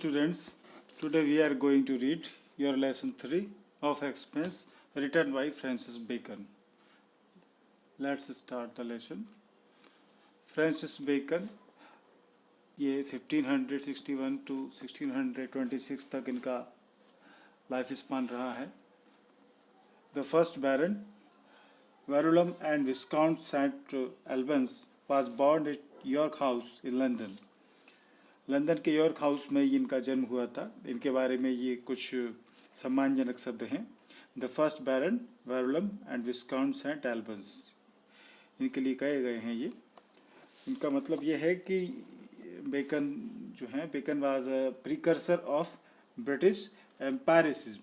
students, today we are going to read your lesson 3 of expense written by Francis Bacon. Let's start the lesson. Francis Bacon ये 1561 to 1626 तक इनका life span रहा है. The first Baron Verulam and Viscount St Albans was born at York House in London. London के York house में इनका जन्म हुआ था. इनके बारे में ये कुछ सम्मानजनक शब्द हैं. The first baron Verulam and viscount saint Albans, इनके लिए कहे गए हैं. ये इनका मतलब ये है कि बेकन जो है, Bacon was a precursor of British empiricism.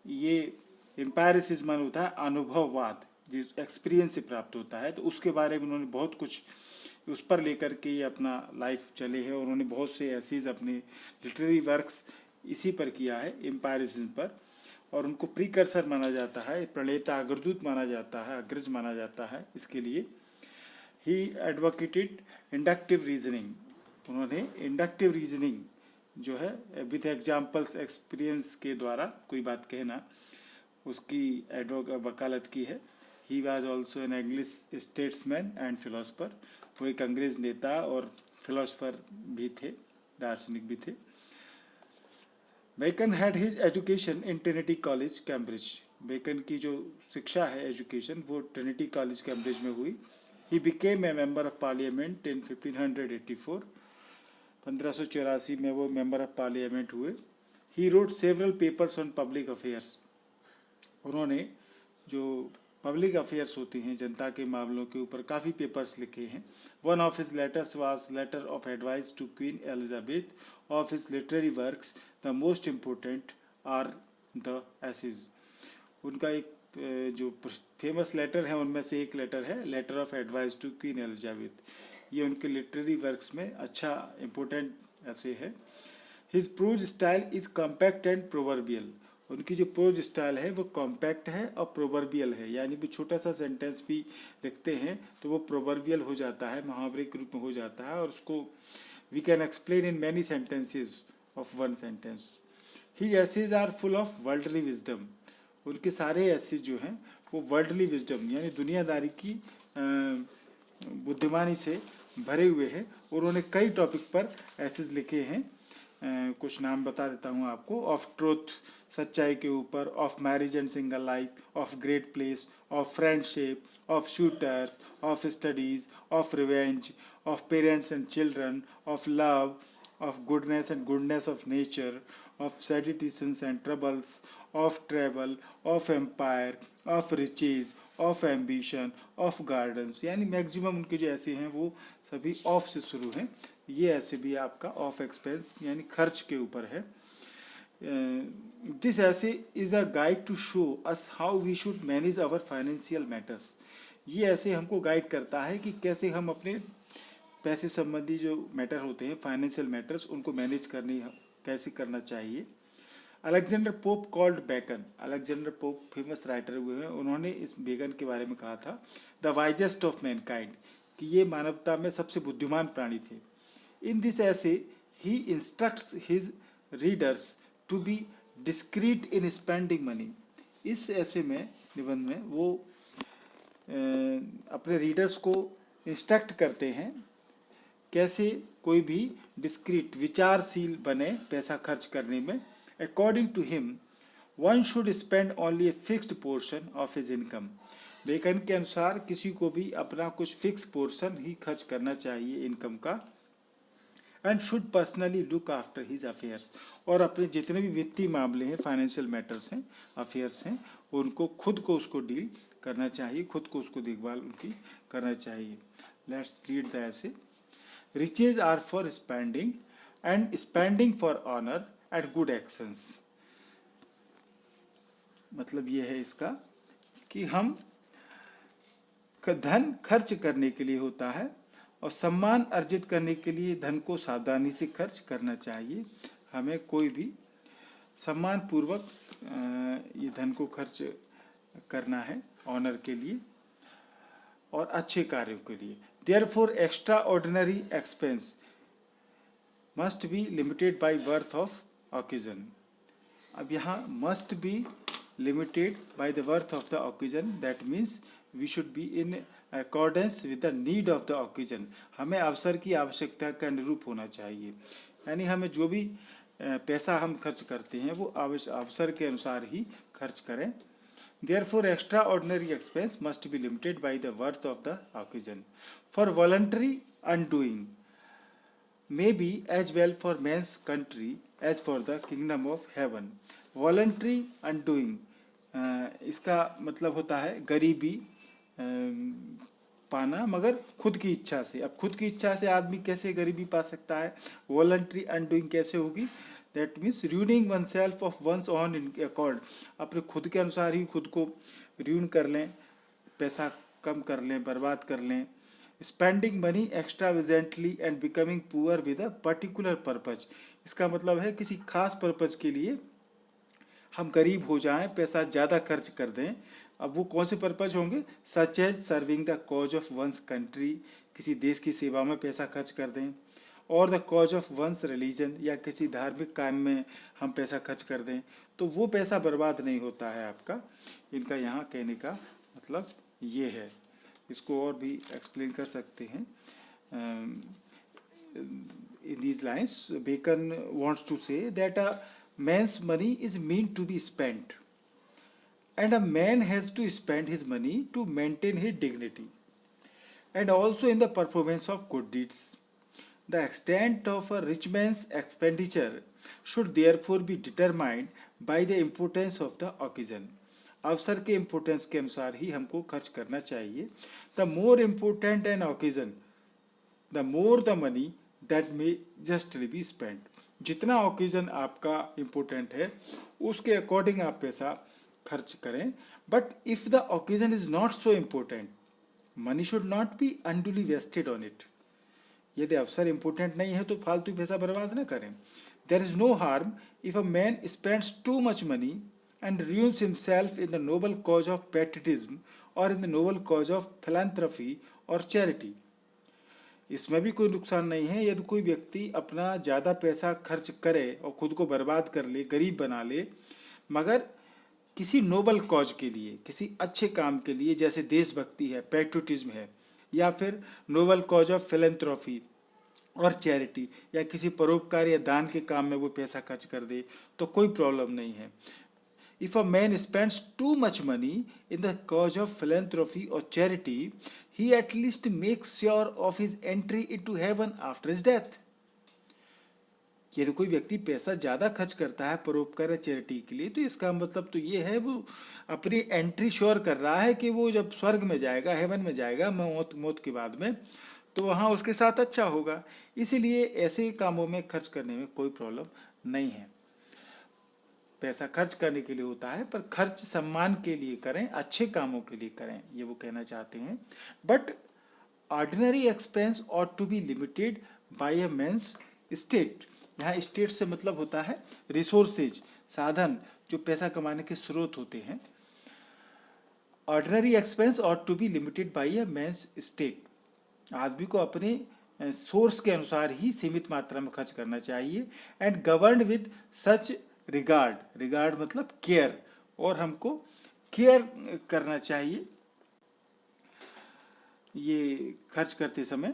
ये एम्पायरिसिज्म माने होता है अनुभववाद, जिस एक्सपीरियंस से प्राप्त होता है. तो उसके बारे में उन्होंने बहुत कुछ उस पर लेकर के ये अपना लाइफ चले हैं. और उन्होंने बहुत से ऐसीज अपने लिटरेरी वर्क्स इसी पर किया है, एम्पायरिज्म पर. और उनको प्रीकर्सर माना जाता है, प्रणेता, अग्रदूत माना जाता है, अग्रज माना जाता है. इसके लिए ही एडवोकेटेड इंडक्टिव रीजनिंग. उन्होंने इंडक्टिव रीजनिंग जो है विथ एग्जाम्पल्स, एक्सपीरियंस के द्वारा कोई बात कहना, उसकी वकालत की है. He was also an English statesman and philosopher. वो एक अंग्रेज नेता और फिलोसफर भी थे, दार्शनिक भी थे. Bacon had his education in Trinity College Cambridge. Bacon की जो शिक्षा है, एजुकेशन, वो ट्रिनिटी कॉलेज कैम्ब्रिज में हुई. He became a member of parliament in 1584. 1584 में वो मेंबर ऑफ पार्लियामेंट हुए. He wrote several papers on public affairs. उन्होंने जो पब्लिक अफेयर्स होती हैं, जनता के मामलों के ऊपर काफ़ी पेपर्स लिखे हैं. One of his letters was letter of advice to Queen Elizabeth. Of his literary works the most important are the essays. उनका एक जो फेमस लेटर है उनमें से एक लेटर है letter of advice to Queen Elizabeth. ये उनके लिटरेरी वर्क्स में अच्छा इम्पोर्टेंट ऐसे है. His prose style is compact and proverbial. उनकी जो प्रोज स्टाइल है वो कॉम्पैक्ट है और प्रोवर्बियल है, यानी भी छोटा सा सेंटेंस भी लिखते हैं तो वो प्रोवर्बियल हो जाता है, मुहावरे के रूप में हो जाता है. और उसको we can explain in many sentences of one sentence. His essays are full of worldly wisdom. उनके सारे एसेज जो हैं वो वर्ल्डली विजडम यानी दुनियादारी की बुद्धिमानी से भरे हुए हैं. उन्होंने कई टॉपिक पर एसेज लिखे हैं. कुछ नाम बता देता हूँ आपको. ऑफ ट्रूथ, सच्चाई के ऊपर. Of marriage and single life. Of great place. Of friendship. Of suitors. Of studies. Of revenge. Of parents and children. Of love. Of goodness and goodness of nature. Of seditions and troubles. Of travel. Of empire. Of riches. Of ambition. Of gardens. यानी maximum उनके जो ऐसे हैं वो सभी of से शुरू हैं. ये ऐसे भी आपका ऑफ एक्सपेंस यानी खर्च के ऊपर है. This essay is a guide to show us how we should manage our financial matters. ये ऐसे हमको गाइड करता है कि कैसे हम अपने पैसे संबंधी जो मैटर होते हैं, फाइनेंशियल मैटर्स, उनको मैनेज कैसे करना चाहिए. Alexander Pope called Bacon. Alexander Pope famous writer हुए हैं. उन्होंने इस बेकन के बारे में कहा था द वाइजेस्ट ऑफ मैनकाइंड, कि ये मानवता में सबसे बुद्धिमान प्राणी थे. In this essay, he instructs his readers to be discreet in spending money. इस ऐसे में, निबंध में, वो अपने रीडर्स को इंस्ट्रक्ट करते हैं कैसे कोई भी डिस्क्रीट, विचारशील बने पैसा खर्च करने में. According to him, one should spend only a fixed portion of his income. Bacon के अनुसार किसी को भी अपना कुछ फिक्स पोर्शन ही खर्च करना चाहिए इनकम का. And should personally look after his affairs. और अपने जितने भी वित्तीय मामले हैं, फाइनेंशियल मैटर्स हैं, अफेयर्स हैं, उनको खुद को उसको डील करना चाहिए, खुद को उसको देखभाल उनकी करना चाहिए. Let's read the essay. Riches are for spending and spending for honour and good actions. मतलब ये है इसका कि हम धन खर्च करने के लिए होता है और सम्मान अर्जित करने के लिए धन को सावधानी से खर्च करना चाहिए. हमें कोई भी सम्मान पूर्वक ये धन को खर्च करना है ऑनर के लिए और अच्छे कार्यों के लिए. Therefore extraordinary expense must be limited by worth of occasion. अब यहाँ must be limited by the worth of the occasion, that means we should be in accordance with the need of the occasion. हमें अवसर की आवश्यकता के अनुरूप होना चाहिए, यानी हमें जो भी पैसा हम खर्च करते हैं वो अवसर के अनुसार ही खर्च करें। Therefore, extraordinary expense must be limited by the worth of the occasion. For voluntary undoing may be as well for man's country as for the kingdom of heaven. Voluntary undoing इसका मतलब होता है गरीबी पाना मगर खुद की इच्छा से। अब खुद की इच्छा से आदमी कैसे गरीबी पा सकता है? वॉलंटरी अनडूइंग कैसे होगी? That means ruining oneself of one's own in accord, अपने खुद के अनुसार ही खुद को र्यून कर लें, पैसा कम कर लें, बर्बाद कर लें। Spending money extravagantly and becoming poor with a particular purpose, इसका मतलब है किसी खास पर्पज के लिए हम गरीब हो जाएं, पैसा ज़्यादा खर्च कर दें। अब वो कौन से पर्पज होंगे? Such as serving the cause of one's country, किसी देश की सेवा में पैसा खर्च कर दें, और the cause of one's religion, या किसी धार्मिक काम में हम पैसा खर्च कर दें, तो वो पैसा बर्बाद नहीं होता है आपका। इनका यहाँ कहने का मतलब ये है। इसको और भी एक्सप्लेन कर सकते हैं। In these lines, Bacon wants to say that a man's money is meant to be spent, and a man has to spend his money to maintain his dignity and also in the performance of good deeds. The extent of a rich man's expenditure should therefore be determined by the importance of the occasion. अवसर के importance के अनुसार ही हमको खर्च करना चाहिए। The more important an occasion, the more the money that may justly be spent. जितना occasion आपका इम्पोर्टेंट है उसके अकॉर्डिंग आप पैसा खर्च करें। But if the occasion is not so important, money should not be unduly wasted on it. यदि अवसर इम्पोर्टेंट नहीं है तो फालतू पैसा बर्बाद न करें। There is no harm if a man spends too much money and ruins himself in the noble cause of patriotism or in the noble cause of philanthropy or charity. इसमें भी कोई नुकसान नहीं है यदि कोई व्यक्ति अपना ज़्यादा पैसा खर्च करे और खुद को बर्बाद कर ले, गरीब बना ले, मगर किसी नोबल कॉज के लिए, किसी अच्छे काम के लिए, जैसे देशभक्ति है, पैट्रियोटिज्म है, या फिर नोबल कॉज ऑफ फिलैंथ्रोपी और चैरिटी, या किसी परोपकार या दान के काम में वो पैसा खर्च कर दे तो कोई प्रॉब्लम नहीं है। If a man spends too much money in the cause of philanthropy or charity, he at least makes sure of his entry into heaven after his death. यदि कोई व्यक्ति पैसा ज़्यादा खर्च करता है परोपकार या चैरिटी के लिए, तो इसका मतलब तो ये है वो अपनी एंट्री श्योर कर रहा है कि वो जब स्वर्ग में जाएगा, हेवन में जाएगा, मौत के बाद में, तो वहाँ उसके साथ अच्छा होगा। इसीलिए ऐसे कामों में खर्च करने में कोई प्रॉब्लम नहीं है। पैसा खर्च करने के लिए होता है, पर खर्च सम्मान के लिए करें, अच्छे कामों के लिए करें, ये वो कहना चाहते हैं। But ordinary expense ought to be limited by a man's estate. यहाँ स्टेट से मतलब होता है रिसोर्सेज, साधन, जो पैसा कमाने के स्रोत होते हैं। Ordinary expense ought to be limited by a man's estate. आदमी को अपने सोर्स के अनुसार ही सीमित मात्रा में खर्च करना चाहिए। And governed with such regard, regard मतलब केयर, और हमको केयर करना चाहिए ये खर्च करते समय।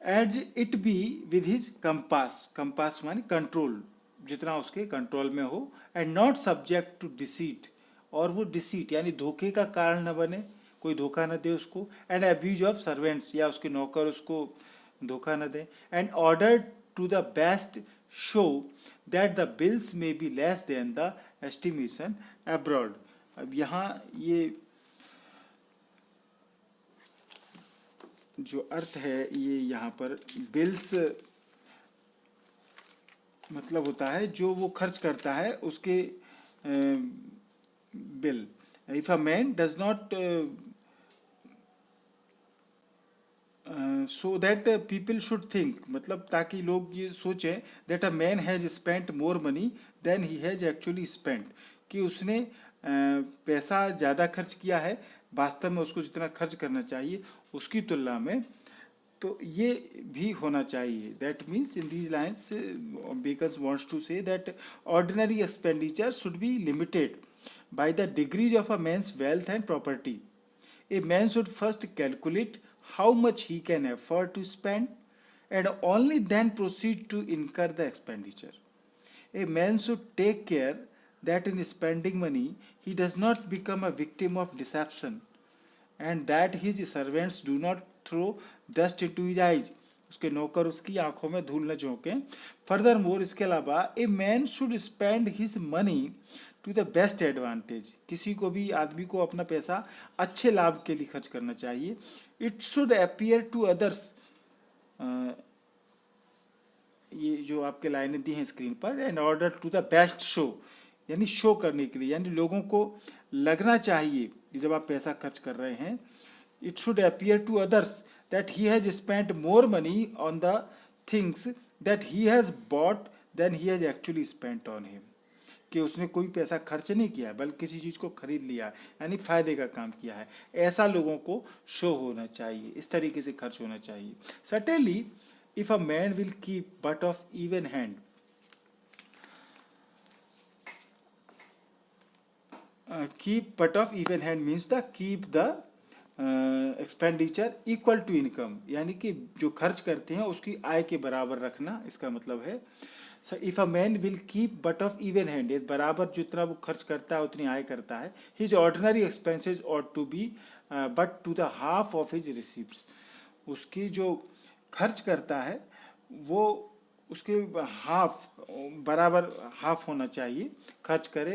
As it be with his compass, compass माने कंट्रोल, जितना उसके कंट्रोल में हो। And not subject to deceit, और वो डिसीट यानी धोखे का कारण न बने, कोई धोखा न दे उसको। एंड अब्यूज ऑफ सर्वेंट्स, या उसके नौकर उसको धोखा न दे। And order to the best show that the bills may be less than the estimation abroad. अब यहाँ ये जो अर्थ है ये यहाँ पर बिल्स मतलब होता है जो वो खर्च करता है उसके bill. If a man does not so that people should think, मतलब ताकि लोग ये सोचें that a man has spent more money than he has actually spent, कि उसने पैसा ज़्यादा खर्च किया है, वास्तव में उसको जितना खर्च करना चाहिए उसकी तुलना में तो ये भी होना चाहिए. That means in these lines Bacon wants to say that ordinary expenditure should be limited by the degrees of a man's wealth and property. A man should first calculate how much he can afford to spend and only then proceed to incur the expenditure. A man should take care that in spending money he does not become a victim of deception and that his servants do not throw dust into his eyes. उसके नौकर उसकी आंखों में धूल न झोंकें. Further more, इसके अलावा, a man should spend his money to the best advantage. किसी को भी आदमी को अपना पैसा अच्छे लाभ के लिए खर्च करना चाहिए. It should appear to others, ये जो आपके लाइनें दी हैं स्क्रीन पर, and order to the best show, यानी शो करने के लिए, यानी लोगों को लगना चाहिए जब आप पैसा खर्च कर रहे हैं. It should appear to others that he has spent more money on the things that he has bought than he has actually spent on him, कि उसने कोई पैसा खर्च नहीं किया बल्कि किसी चीज़ को खरीद लिया, यानी फायदे का काम किया है. ऐसा लोगों को शो होना चाहिए, इस तरीके से खर्च होना चाहिए. Certainly if a man will keep but of even hand, keep but of even hand means the keep the expenditure equal to income, यानी कि जो खर्च करते हैं उसकी आय के बराबर रखना, इसका मतलब है. So if a man will keep but of even hand, बराबर जितना वो खर्च करता है उतनी आय करता है. His ordinary expenses ought to be but to the half of his receipts. उसकी जो खर्च करता है वो उसके हाफ, बराबर हाफ होना चाहिए, खर्च करे,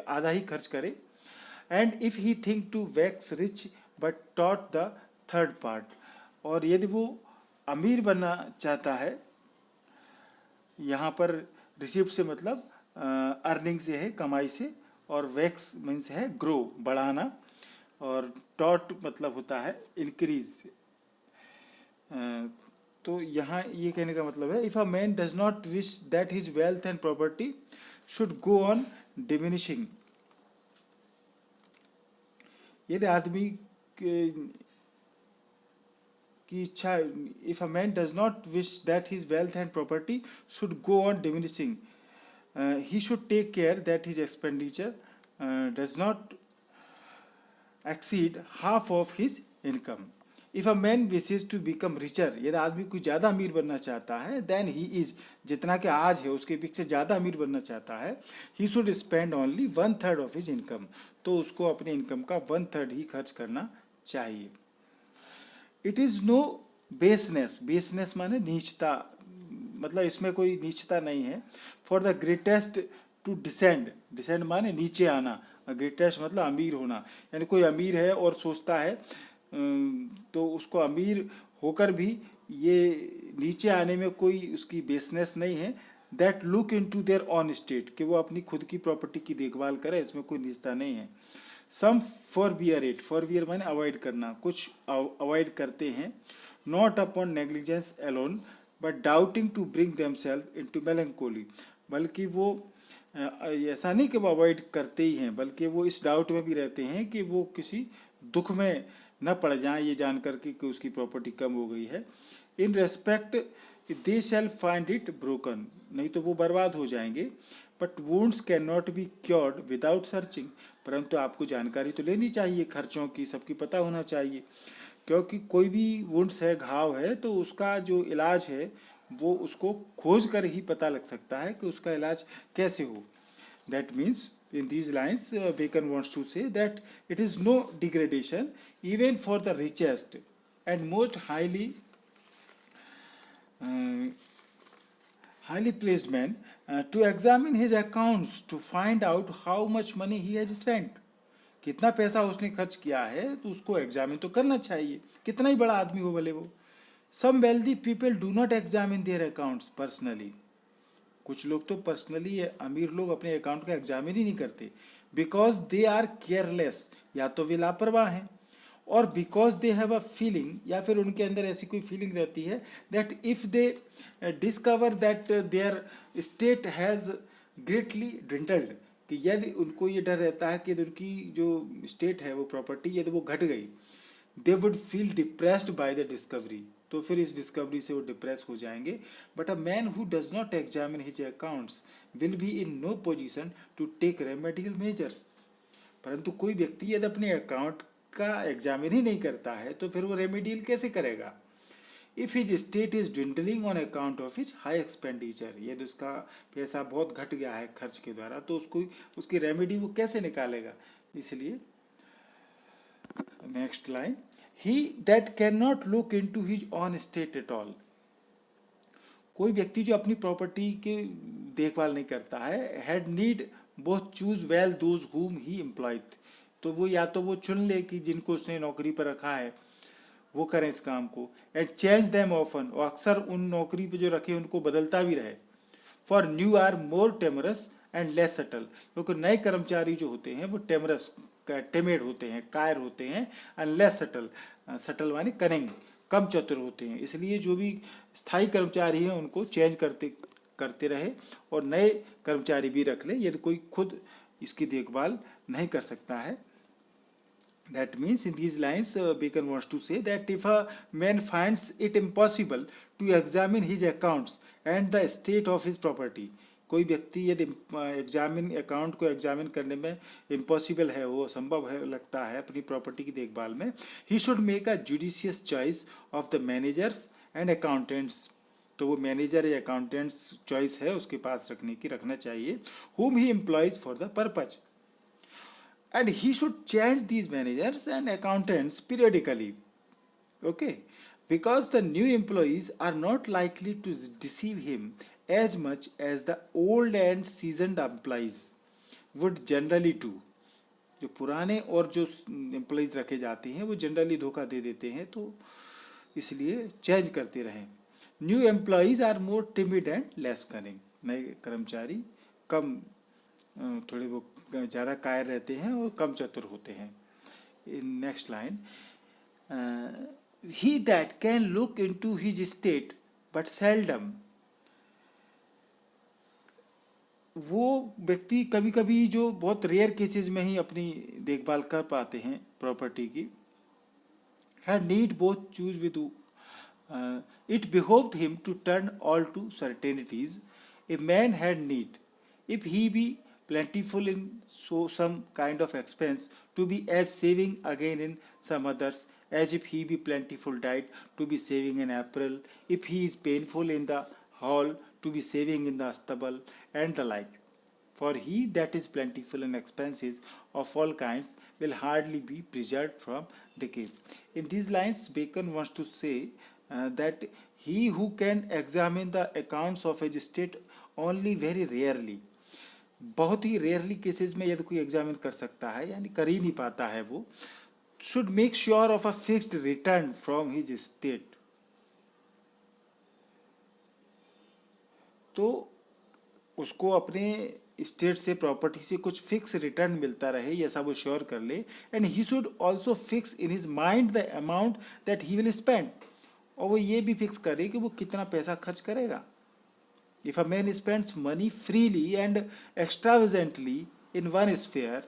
आधा ही खर्च करे. And if he think to wax rich but taught the third part, और यदि वो अमीर बनना चाहता है, यहाँ पर रिसिप्ट से मतलब अर्निंग से है, कमाई से, और वैक्स मीन्स है ग्रो, बढ़ाना, और टॉट मतलब होता है इंक्रीज. तो यहाँ ये कहने का मतलब है, if a man does not wish that his wealth and property should go on diminishing, यदि आदमी की इच्छा, if a man does not wish that his wealth and property should go on diminishing, he should take care that his expenditure does not exceed half of his income. If a man wishes to become richer, यदि आदमी कुछ ज़्यादा अमीर बनना चाहता है, then he is, जितना कि आज है उसके पीछे ज़्यादा अमीर बनना चाहता है, he should spend only 1/3 of his income, तो उसको अपने इनकम का 1/3 ही खर्च करना चाहिए. It is no baseness, baseness माने नीचता, मतलब इसमें कोई नीचता नहीं है. For the greatest to descend, descend माने नीचे आना, ग्रेटेस्ट मतलब अमीर होना, यानी कोई अमीर है और सोचता है तो उसको अमीर होकर भी ये नीचे आने में कोई उसकी बेसनेस नहीं है. That look into their own estate, कि वो अपनी खुद की प्रॉपर्टी की देखभाल करे, इसमें कोई नीचता नहीं है. सम फॉरबियर इट, फॉरबियर माने अवॉइड करना, कुछ अवॉइड करते हैं. Not upon negligence alone but doubting to bring themselves into melancholy, बल्कि वो ऐसा नहीं कि वो अवॉइड करते ही हैं, बल्कि वो इस डाउट में भी रहते हैं कि वो किसी दुख में न पड़ जाए ये जान करके कि उसकी प्रॉपर्टी कम हो गई है. In respect they shell find it broken, नहीं तो वो बर्बाद हो जाएंगे. But wounds can not be cured without searching, परंतु आपको जानकारी तो लेनी चाहिए खर्चों की, सबकी पता होना चाहिए, क्योंकि कोई भी वुंड्स है, घाव है, तो उसका जो इलाज है वो उसको खोज कर ही पता लग सकता है कि उसका इलाज कैसे हो. That means in these lines Bacon wants to say that it is no degradation even for the richest and most highly placed man to examine his accounts to find out how much money he has spent. कितना पैसा उसने खर्च किया है तो उसको examine तो करना चाहिए, कितना ही बड़ा आदमी हो भले वो. Some wealthy people do not examine their accounts personally, कुछ लोग तो पर्सनली, अमीर लोग अपने अकाउंट का एग्जामिन ही नहीं करते. बिकॉज दे आर केयरलेस, या तो वे लापरवाह हैं, और because they have a feeling, या फिर उनके अंदर ऐसी कोई फीलिंग रहती है that if they discover that their state has greatly dwindled, कि यदि उनको ये डर रहता है कि यदि उनकी जो स्टेट है वो प्रॉपर्टी यदि वो घट गई, they would feel depressed by the discovery, तो फिर इस डिस्कवरी से वो डिप्रेस हो जाएंगे. But a man who does not examine his accounts will be in no position to take remedial measures. परंतु कोई व्यक्ति यदि अपने अकाउंट का एग्जामिन ही नहीं करता है तो फिर वो रेमेडियल कैसे करेगा. If his state is dwindling on account of his high expenditure, यदि उसका पैसा बहुत घट गया है खर्च के द्वारा तो उसको उसकी रेमेडी वो कैसे निकालेगा. इसलिए next line, he that can not look into his own estate at all. कोई व्यक्ति जो अपनी प्रॉपर्टी की देखभाल नहीं करता है, had need both choose well those हुम ही एम्प्लॉयड, तो वो या तो वो चुन ले कि जिनको उसने नौकरी पर रखा है वो करें इस काम को, एंड चेंज देम ऑफन, और अक्सर उन नौकरी पे जो रखे उनको बदलता भी रहे. For new are more timorous and less subtle, क्योंकि नए कर्मचारी जो होते हैं वो टेमरस टेमेड होते हैं, कायर होते हैं, एंड लेस सटल, सटल माने करेंगे, कम चतुर होते हैं. इसलिए जो भी स्थायी कर्मचारी हैं उनको चेंज करते करते रहे और नए कर्मचारी भी रख ले यदि कोई खुद इसकी देखभाल नहीं कर सकता है. That means in these lines Bacon wants to say that if a man finds it impossible to examine his accounts and the state of his property, कोई व्यक्ति यदि एग्जामिन अकाउंट को एग्जामिन करने में इम्पॉसिबल है, वो असंभव है लगता है अपनी प्रॉपर्टी की देखभाल में, he should make a judicious choice of the managers and accountants, तो वो मैनेजर या अकाउंटेंट्स चॉइस है उसके पास रखना चाहिए, whom he employs for the purpose. And he should change these managers and accountants periodically, okay, because the new employees are not likely to deceive him as much as the old and seasoned employees would generally do. जो पुराने और जो employees रखे जाते हैं वो generally धोखा दे देते हैं, तो इसलिए चेंज करते रहें. New employees are more timid and less cunning, नए कर्मचारी कम थोड़े वो ज़्यादा कायर रहते हैं और कम चतुर होते हैं. In next line, he that can look into his estate but seldom, वो व्यक्ति कभी कभी जो बहुत रेयर केसेस में ही अपनी देखभाल कर पाते हैं प्रॉपर्टी की, had need both choose with it behoved him to turn all to certainties. A man had need if he be plentiful in so some kind of expense to be as saving again in some others, as if he be plentiful diet to be saving in April, if he is painful in the hall to be saving in the stubble, and the like. For he that is plentiful in expenses of all kinds will hardly be preserved from decay. In these lines Bacon wants to say that he who can examine the accounts of his estate only very rarely, बहुत ही rarely cases में यदि कोई examine कर सकता है यानी कर ही नहीं पाता है, वो should make sure of a fixed return from his state, तो उसको अपने स्टेट से प्रॉपर्टी से कुछ फिक्स रिटर्न मिलता रहे ऐसा वो श्योर कर ले. And he should also fix in his mind the amount that he will spend, और वो ये भी फिक्स करे कि वो कितना पैसा खर्च करेगा. If a man spends money freely and extravagantly in one sphere,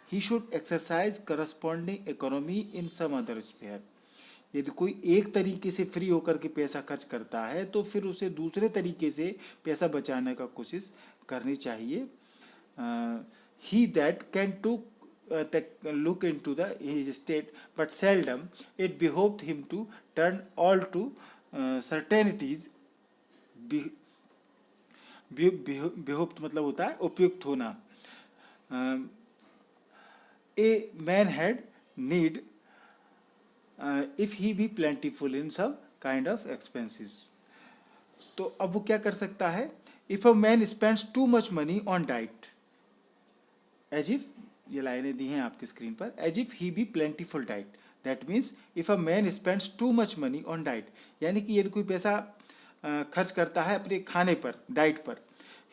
he should exercise corresponding economy in some other sphere. यदि कोई एक तरीके से फ्री होकर के पैसा खर्च करता है तो फिर उसे दूसरे तरीके से पैसा बचाने का कोशिश करनी चाहिए. He that can look into his state but seldom it behoved him to turn all to certainties. बेहुप्त मतलब होता है उपयुक्त होना. A man had need if he be plentiful in some kind of expenses, तो अब वो क्या कर सकता है. If a man spends too much money on diet, as if, ये लाइनें दी हैं आपकी स्क्रीन पर, as if he be plentiful diet, that means if a man spends too much money on diet, यानी कि यदि कोई पैसा खर्च करता है अपने खाने पर, डाइट पर,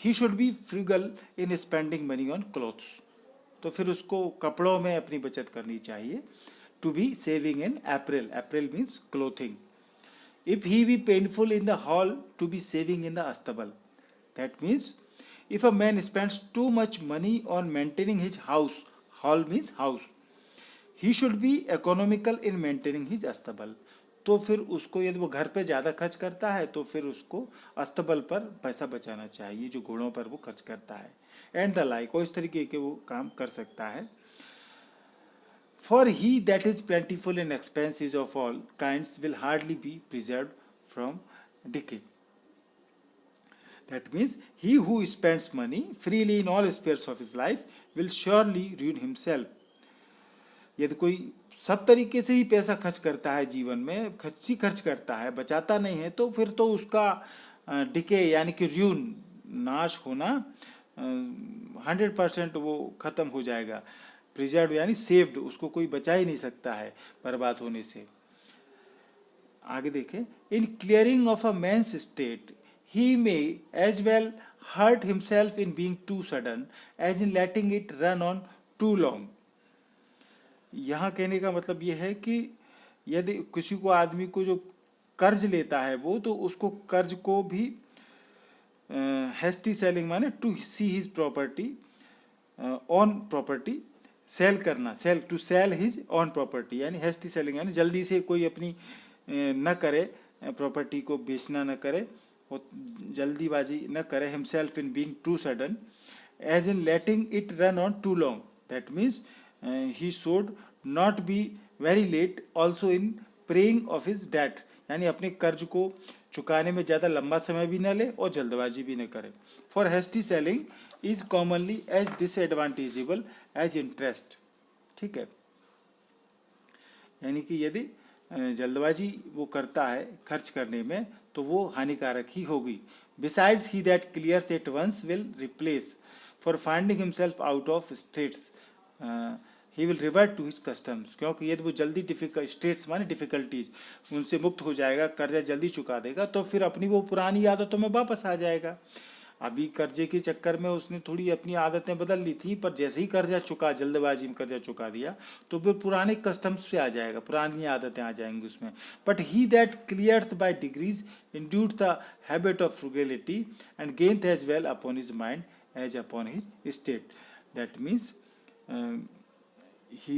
he should be frugal in spending money on clothes, तो फिर उसको कपड़ों में अपनी बचत करनी चाहिए. To be saving in apparel, apparel means clothing. If he be plentiful in the hall to be saving in the अस्तबल, that means if a man spends too much money on maintaining his house, hall means house, he should be economical in maintaining his अस्तबल, तो फिर उसको यदि वो घर पे ज़्यादा खर्च करता है तो फिर उसको अस्तबल पर पैसा बचाना चाहिए, जो घोड़ों पर वो खर्च करता है, एंड द लाइक, और इस तरीके के वो काम कर सकता है। For he that is plentiful in expenses of all kinds will hardly be preserved from decay. That means he who spends money freely in all spheres of his life will surely ruin himself. यदि कोई सब तरीके से ही पैसा खर्च करता है जीवन में, खर्च करता है, बचाता नहीं है, तो फिर तो उसका डिके यानी कि र्यून, नाश होना 100% वो खत्म हो जाएगा। प्रिजर्व यानी सेव्ड, उसको कोई बचा ही नहीं सकता है बर्बाद होने से। आगे देखें, in clearing of a man's estate he may as well hurt himself in being too sudden as in letting it run on too long. यहाँ कहने का मतलब ये है कि यदि किसी को, आदमी को जो कर्ज लेता है वो, तो उसको कर्ज को भी हैस्टी सेलिंग माने to see his property on property, sell करना, sell to sell his on property, यानी हैस्टी सेलिंग यानी जल्दी से कोई अपनी न करे, प्रॉपर्टी को बेचना न करे, जल्दीबाजी न करे, himself in being too sudden as in letting it run on too long, that means he should not be very late also in paying of his debt, यानी अपने कर्ज को चुकाने में ज़्यादा लंबा समय भी न ले और जल्दबाजी भी न करे। For hasty selling is commonly as disadvantageable as interest. ठीक है, यानी कि यदि जल्दबाजी वो करता है खर्च करने में तो वो हानिकारक ही होगी। Besides he that clears at once will relapse for finding himself out of straits he will revert to his customs, क्योंकि यदि वो जल्दी डिफिकल्ट, स्टेट्स माने डिफिकल्टीज, उनसे मुक्त हो जाएगा, कर्जा जल्दी चुका देगा, तो फिर अपनी वो पुरानी आदतों में वापस आ जाएगा। अभी कर्जे के चक्कर में उसने थोड़ी अपनी आदतें बदल ली थी, पर जैसे ही कर्जा चुका, जल्दबाजी में कर्जा चुका दिया, तो फिर पुराने कस्टम्स से आ जाएगा, पुरानी आदतें आ जाएंगी उसमें। But he that cleareth by degrees induced the habit of frugality and gaineth as well upon his mind as upon his state. That means he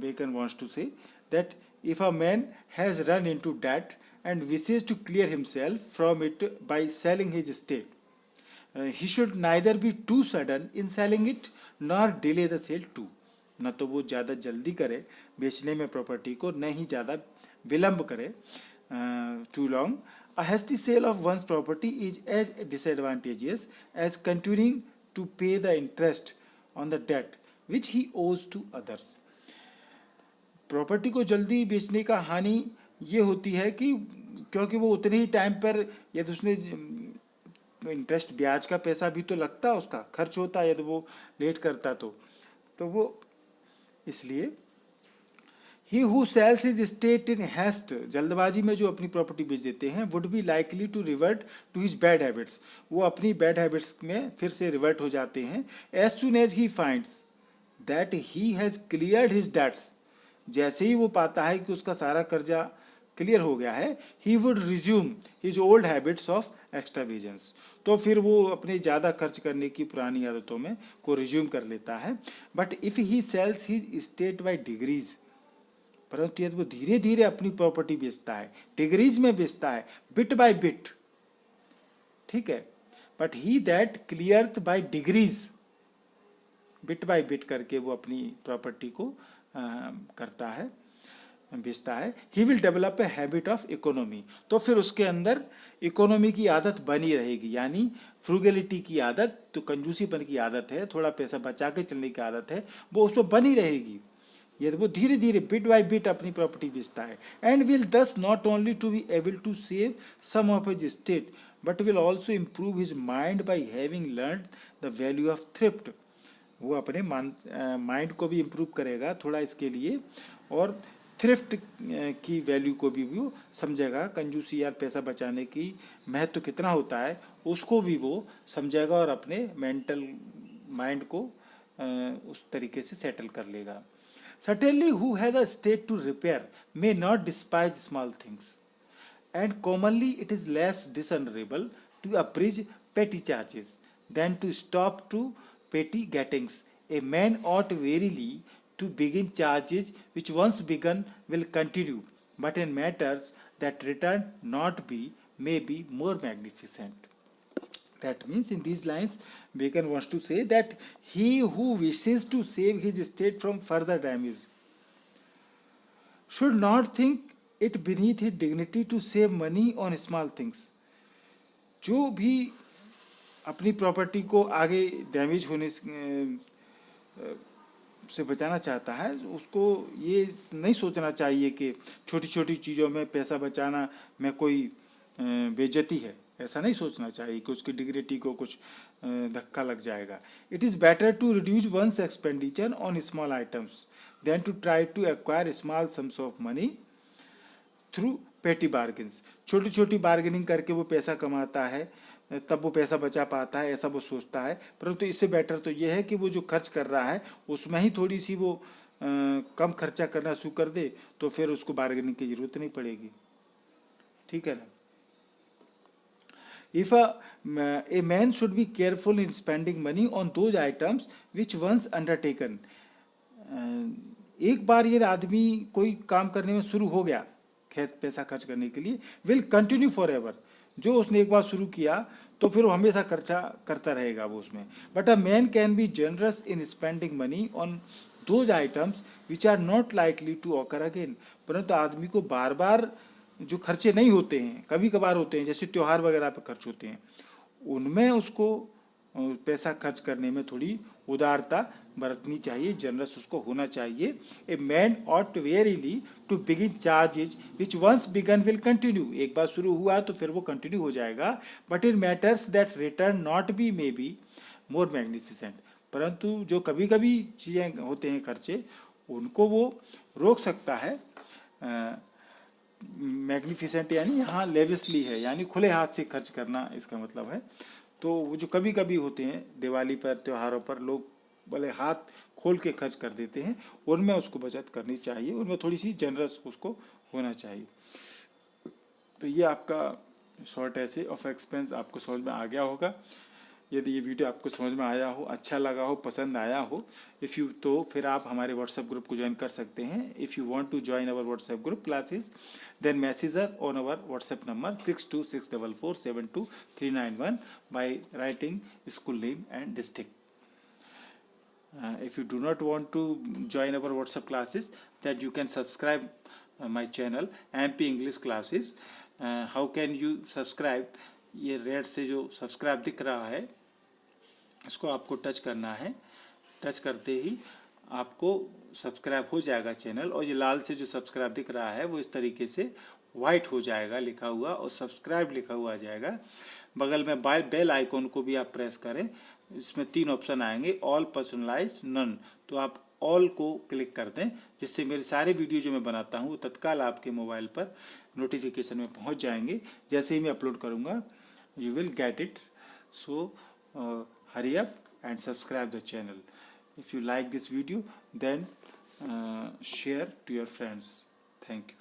Bacon wants to say that if a man has run into debt and wishes to clear himself from it by selling his estate, he should neither be too sudden in selling it nor delay the sale too. न तो वो ज़्यादा जल्दी करे बेचने में property को, न ही ज़्यादा विलंब करे, too long. A hasty sale of one's property is as disadvantageous as continuing to pay the interest on the debt which he owes to others. Property को जल्दी बेचने का हानि ये होती है कि क्योंकि वो उतने ही टाइम पर, यदि उसने इंटरेस्ट, ब्याज का पैसा भी तो लगता, उसका खर्च होता है, यदि वो लेट करता तो वो इसलिए he who sells his estate in haste, जल्दबाजी में जो अपनी प्रॉपर्टी बेच देते हैं, would be likely to revert to his bad habits, वो अपनी बैड हैबिट्स में फिर से रिवर्ट हो जाते हैं। as soon as he finds that he has cleared his debts, जैसे ही वो पाता है कि उसका सारा कर्जा क्लियर हो गया है, he would resume his old habits of extravagance, तो फिर वो अपने ज़्यादा खर्च करने की पुरानी आदतों में को रिज्यूम कर लेता है। But if he sales his state by degrees, परंतु यदि वो धीरे धीरे अपनी प्रॉपर्टी बेचता है, डिग्रीज में बेचता है, बिट बाय बिट, ठीक है, but he that cleareth by degrees, bit by bit करके वो अपनी प्रॉपर्टी को करता है, बेचता है। He will develop a habit of economy, तो फिर उसके अंदर इकोनॉमी की आदत बनी रहेगी, यानी फ्रूगैलिटी की आदत, तो कंजूसीपन की आदत है, थोड़ा पैसा बचा के चलने की आदत है, वो उसमें बनी रहेगी यदि वो धीरे धीरे बिट बाय बिट अपनी प्रॉपर्टी बेचता है। And will thus not only to be able to save some of his estate but will also improve his mind by having learn the value of thrift, वो अपने mind को भी improve करेगा थोड़ा इसके लिए, और थ्रिफ्ट की वैल्यू को भी वो समझेगा, कंजूसी या पैसा बचाने की महत्व कितना होता है उसको भी वो समझेगा और अपने मेंटल माइंड को उस तरीके से सेटल कर लेगा। Certainly who has a state to repair may not despise small things, and commonly it is less dishonorable to abridge petty charges than to stop to petty gettings. A man ought verily to begin charges which once begun will continue, but in matters that return not be may be more magnificent. That means in these lines Bacon wants to say that he who wishes to save his state from further damage should not think it beneath his dignity to save money on small things. जो भी अपनी property को आगे damage होने से बचाना चाहता है उसको ये नहीं सोचना चाहिए कि छोटी छोटी चीज़ों में पैसा बचाना में कोई बेइज्जती है, ऐसा नहीं सोचना चाहिए कि उसकी डिग्निटी को कुछ धक्का लग जाएगा. It is better to reduce one's expenditure on small items than to try to acquire small sums of money through petty bargains. छोटी छोटी बार्गेनिंग करके वो पैसा कमाता है, तब वो पैसा बचा पाता है, ऐसा वो सोचता है. परंतु इससे बेटर तो ये है कि वो जो खर्च कर रहा है उसमें ही थोड़ी सी वो कम खर्चा करना शुरू कर दे, तो फिर उसको बार्गेनिंग की जरूरत नहीं पड़ेगी. ठीक है ना. If a man should be careful in spending money on those items which once undertaken. एक बार ये आदमी कोई काम करने में शुरू हो गया पैसा खर्च करने के लिए, विल कंटिन्यू फॉर एवर. जो उसने एक बार शुरू किया तो फिर वो हमेशा खर्चा करता रहेगा वो उसमें. But a man can be generous in spending money on those items which are not likely to occur again. परंतु आदमी को बार बार जो खर्चे नहीं होते हैं, कभी कभार होते हैं, जैसे त्योहार वगैरह पर खर्च होते हैं, उनमें उसको पैसा खर्च करने में थोड़ी उदारता बरतनी चाहिए, जनरस उसको होना चाहिए. A man ought warily to begin charges which once begun will continue. एक बार शुरू हुआ तो फिर वो कंटिन्यू हो जाएगा. But in matters that return not be may be more magnificent. परंतु जो कभी कभी चीज़ें होते हैं खर्चे, उनको वो रोक सकता है. मैग्निफिसेंट यानी यहाँ लेविसली है, यानी खुले हाथ से खर्च करना इसका मतलब है. तो वो जो कभी कभी होते हैं दिवाली पर, त्योहारों पर लोग भले हाथ खोल के खर्च कर देते हैं, उनमें उसको बचत करनी चाहिए, उनमें थोड़ी सी जनरस उसको होना चाहिए. तो ये आपका शॉर्ट ऐसे ऑफ एक्सपेंस आपको समझ में आ गया होगा. यदि ये वीडियो आपको समझ में आया हो, अच्छा लगा हो, पसंद आया हो, तो फिर आप हमारे व्हाट्सएप ग्रुप को ज्वाइन कर सकते हैं. If you want to join our WhatsApp group classes then message us on our WhatsApp number 6264472391 by writing school name and district. If you do not want to join our WhatsApp classes, then you can subscribe my channel MP English Classes. How can you subscribe? ये red से जो subscribe दिख रहा है इसको आपको touch करना है. टच करते ही आपको सब्सक्राइब हो जाएगा चैनल, और ये लाल से जो सब्सक्राइब दिख रहा है वो इस तरीके से वाइट हो जाएगा लिखा हुआ, और सब्सक्राइब लिखा हुआ आ जाएगा. बगल में बेल आइकॉन को भी आप प्रेस करें. इसमें 3 ऑप्शन आएंगे, ऑल, पर्सनलाइज, नन. तो आप ऑल को क्लिक कर दें, जिससे मेरे सारे वीडियो जो मैं बनाता हूँ वो तत्काल आपके मोबाइल पर नोटिफिकेशन में पहुँच जाएंगे. जैसे ही मैं अपलोड करूँगा you will get it. So hurry up and subscribe the channel. If you like this video, then share to your friends. Thank you.